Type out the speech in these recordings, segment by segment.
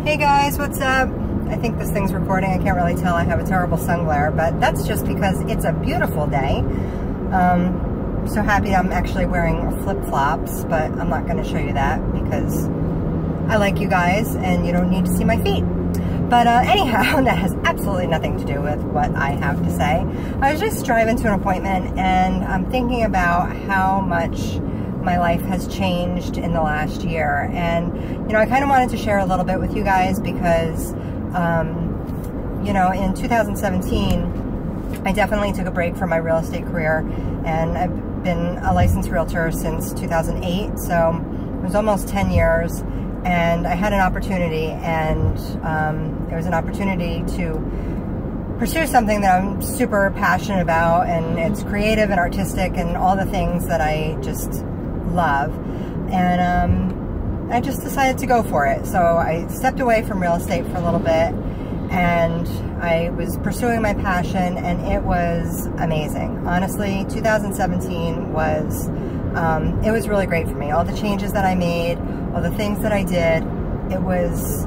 Hey guys, what's up? I think this thing's recording. I can't really tell. I have a terrible sun glare, but that's just because it's a beautiful day. So happy I'm actually wearing flip-flops, but I'm not going to show you that because I like you guys and you don't need to see my feet. But anyhow, that has absolutely nothing to do with what I have to say. I was just driving to an appointment and I'm thinking about how much my life has changed in the last year. And, you know, I kind of wanted to share a little bit with you guys because, you know, in 2017, I definitely took a break from my real estate career, and I've been a licensed realtor since 2008. So it was almost 10 years, and I had an opportunity, and it was an opportunity to pursue something that I'm super passionate about, and it's creative and artistic and all the things that I just love. And I just decided to go for it. So I stepped away from real estate for a little bit, and I was pursuing my passion, and it was amazing. Honestly, 2017 was, it was really great for me. All the changes that I made, all the things that I did, it was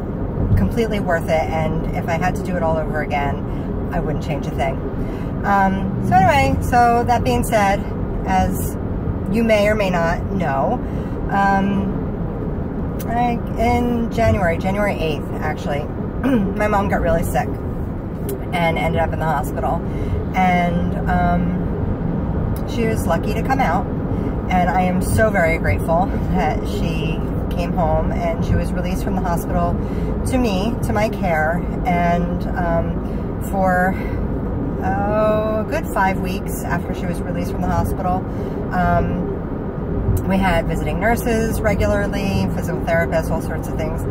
completely worth it. And if I had to do it all over again, I wouldn't change a thing. So anyway, so that being said, as you may or may not know, in January 8th, actually, my mom got really sick and ended up in the hospital. And she was lucky to come out. And I am so very grateful that she came home and she was released from the hospital to me, to my care. And for a good 5 weeks after she was released from the hospital, we had visiting nurses regularly, physical therapists, all sorts of things,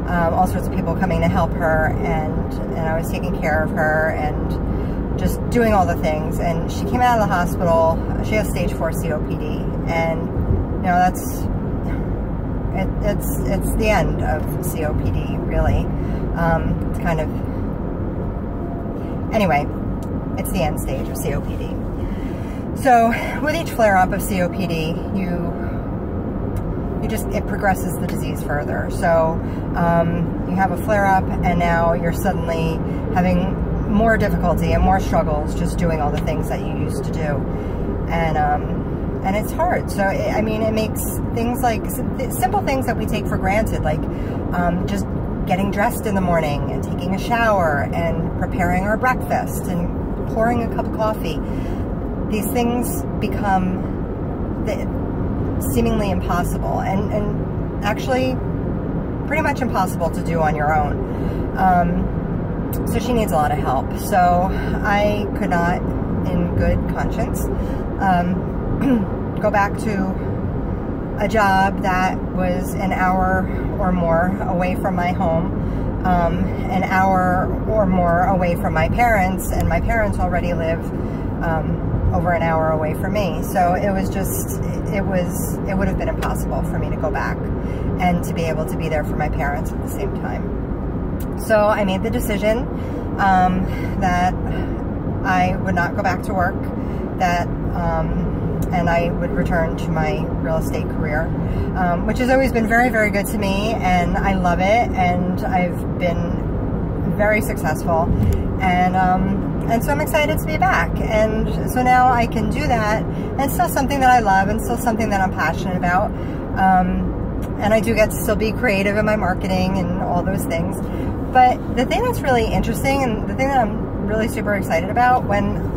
all sorts of people coming to help her, and I was taking care of her and just doing all the things. And she came out of the hospital. She has stage 4 COPD, and you know, it's the end of COPD, really. It's kind of, anyway, it's the end stage of COPD. So with each flare-up of COPD, it progresses the disease further. So you have a flare-up, and now you're suddenly having more difficulty and more struggles just doing all the things that you used to do. And it's hard. So, I mean, it makes things like simple things that we take for granted, like just getting dressed in the morning and taking a shower and preparing our breakfast and pouring a cup of coffee. These things become seemingly impossible, and actually pretty much impossible to do on your own. So she needs a lot of help. So I could not, in good conscience, go back to a job that was an hour or more away from my home, an hour or more away from my parents, and my parents already live over an hour away from me. So it was just, it would have been impossible for me to go back and to be able to be there for my parents at the same time. So I made the decision that I would not go back to work, that and I would return to my real estate career, which has always been very, very good to me, and I love it, and I've been very successful, and so I'm excited to be back. And so now I can do that, and it's still something that I love, and still something that I'm passionate about, and I do get to still be creative in my marketing and all those things. But the thing that's really interesting, and the thing that I'm really super excited about, when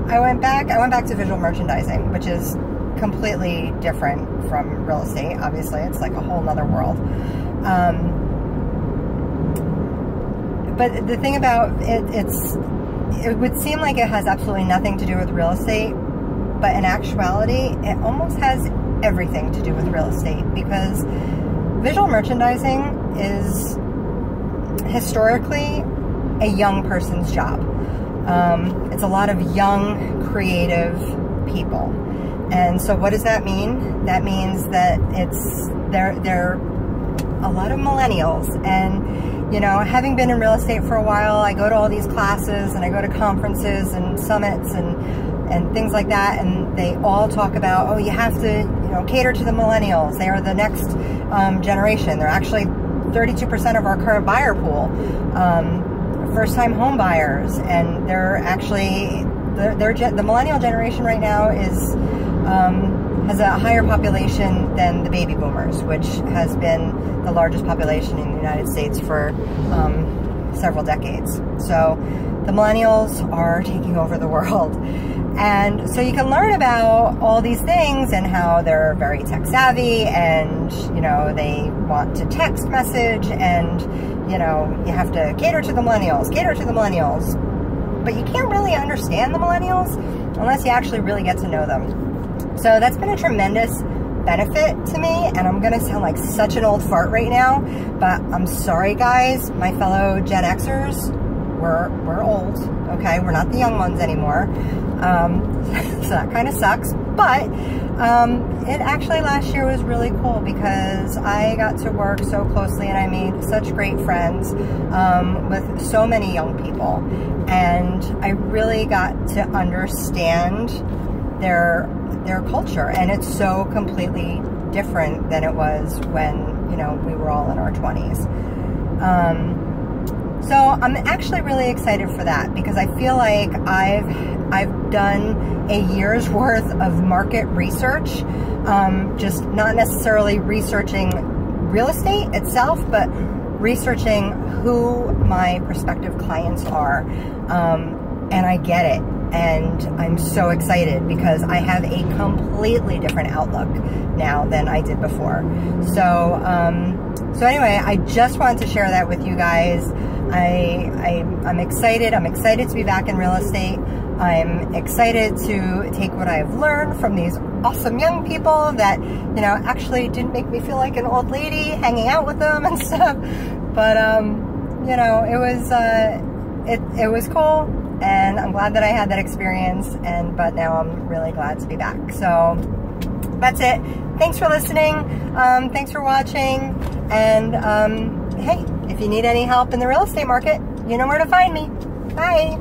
I went back to visual merchandising, which is completely different from real estate. Obviously, it's like a whole nother world. But the thing about it, it would seem like it has absolutely nothing to do with real estate, but in actuality, it almost has everything to do with real estate, because visual merchandising is historically a young person's job. It's a lot of young, creative people. And so what does that mean? That means that they're a lot of millennials. And, you know, having been in real estate for a while, I go to all these classes and I go to conferences and summits and things like that, and they all talk about, oh, you have to, you know, cater to the millennials. They are the next generation. They're actually 32% of our current buyer pool, first-time home buyers, and they're actually, the millennial generation right now is has a higher population than the baby boomers, which has been the largest population in the United States for several decades. So the millennials are taking over the world. And so you can learn about all these things and how they're very tech savvy, and, you know, they want to text message, and, you know, you have to cater to the millennials, but you can't really understand the millennials unless you actually really get to know them. So that's been a tremendous benefit to me, and I'm gonna sound like such an old fart right now, but I'm sorry guys, my fellow Gen Xers, we're old, okay? We're not the young ones anymore. So that kind of sucks, but it actually last year was really cool because I got to work so closely and I made such great friends with so many young people, and I really got to understand their culture, and it's so completely different than it was when, you know, we were all in our 20s. So I'm actually really excited for that because I feel like I've done a year's worth of market research, just not necessarily researching real estate itself, but researching who my prospective clients are, and I get it. And I'm so excited because I have a completely different outlook now than I did before. So, so anyway, I just wanted to share that with you guys. I'm excited. I'm excited to be back in real estate. I'm excited to take what I've learned from these awesome young people that, you know, actually didn't make me feel like an old lady hanging out with them and stuff. But, you know, it was cool. And I'm glad that I had that experience, but now I'm really glad to be back. So that's it. Thanks for listening. Thanks for watching. And hey, if you need any help in the real estate market, you know where to find me. Bye.